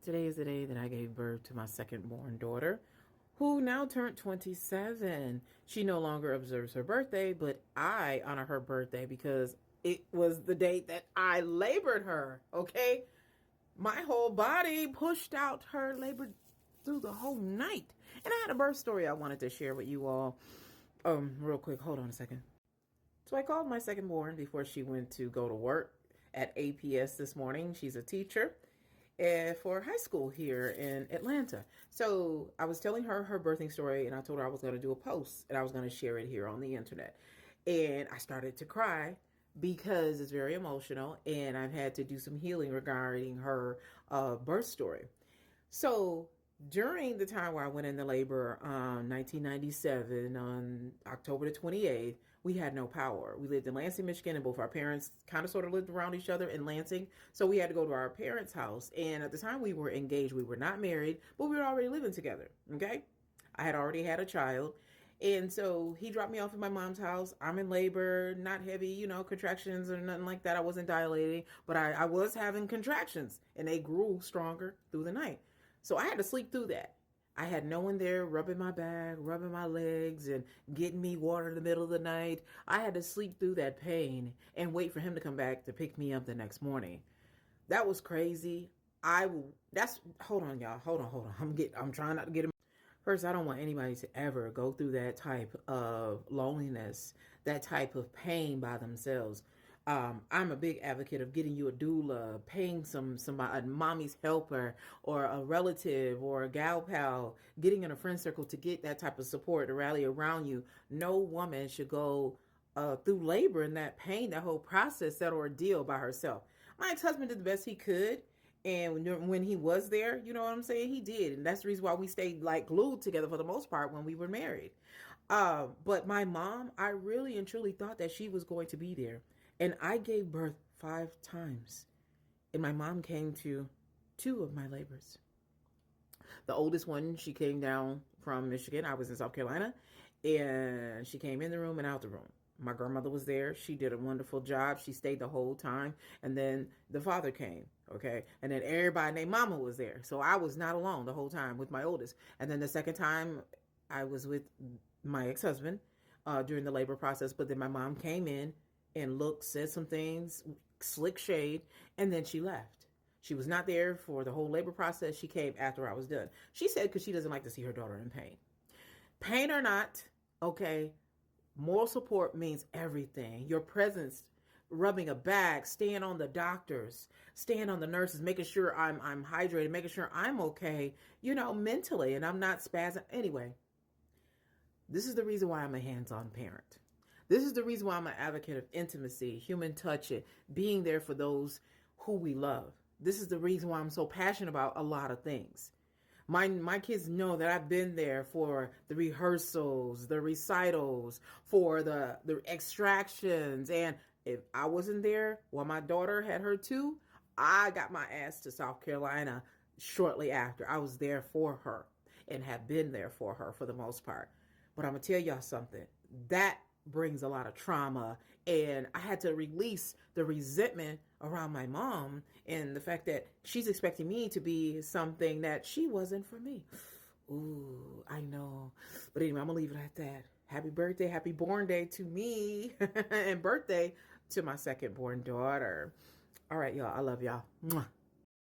Today is the day that I gave birth to my second born daughter, who now turned 27. She no longer observes her birthday, but I honor her birthday because it was the date that I labored her, okay? My whole body pushed out her labor through the whole night. And I had a birth story I wanted to share with you all. Real quick, hold on a second. So I called my second born before she went to go to work at APS this morning. She's a teacher for high school here in Atlanta. So I was telling her her birthing story, and I told her I was going to do a post and I was going to share it here on the internet. And I started to cry because it's very emotional, and I've had to do some healing regarding her birth story. So during the time where I went into labor, 1997, on October the 28th, we had no power. We lived in Lansing, Michigan, and both our parents kind of sort of lived around each other in Lansing. So we had to go to our parents' house. And at the time we were engaged, we were not married, but we were already living together. Okay. I had already had a child. And so he dropped me off at my mom's house. I'm in labor, not heavy, contractions or nothing like that. I wasn't dilating, but I was having contractions, and they grew stronger through the night. So I had to sleep through that. I had no one there rubbing my back, rubbing my legs, and getting me water in the middle of the night. I had to sleep through that pain and wait for him to come back to pick me up the next morning. That was crazy. Hold on, y'all. Hold on. I'm trying not to get him. First, I don't want anybody to ever go through that type of loneliness, that type of pain by themselves. I'm a big advocate of getting you a doula, paying a mommy's helper or a relative or a gal pal, getting in a friend circle to get that type of support to rally around you. No woman should go through labor and that pain, that whole process, that ordeal by herself. My ex-husband did the best he could. And when he was there, you know what I'm saying? He did. And that's the reason why we stayed like glued together for the most part when we were married. But my mom, I really and truly thought that she was going to be there. And I gave birth 5 times. And my mom came to 2 of my labors. The oldest one, she came down from Michigan. I was in South Carolina. And she came in the room and out the room. My grandmother was there. She did a wonderful job. She stayed the whole time. And then the father came. Okay. And then everybody named Mama was there. So I was not alone the whole time with my oldest. And then the second time I was with my ex-husband during the labor process. But then my mom came in and looked, said some things, slick shade, and then she left. She was not there for the whole labor process. She came after I was done. She said because she doesn't like to see her daughter in pain. Pain or not, okay, moral support means everything. Your presence, rubbing a back, staying on the doctors, staying on the nurses, making sure I'm hydrated, making sure I'm okay, mentally, and I'm not spazzing. Anyway, this is the reason why I'm a hands-on parent. This is the reason why I'm an advocate of intimacy, human touch, it, being there for those who we love. This is the reason why I'm so passionate about a lot of things. My kids know that I've been there for the rehearsals, the recitals, for the extractions. And if I wasn't there while my daughter had her too, I got my ass to South Carolina shortly after. I was there for her and have been there for her for the most part. But I'm going to tell y'all something. That brings a lot of trauma, and I had to release the resentment around my mom and the fact that she's expecting me to be something that she wasn't for me. Ooh, I know. But anyway, I'm gonna leave it at that. Happy birthday, happy born day to me and birthday to my second born daughter. All right, y'all, I love y'all. Mwah.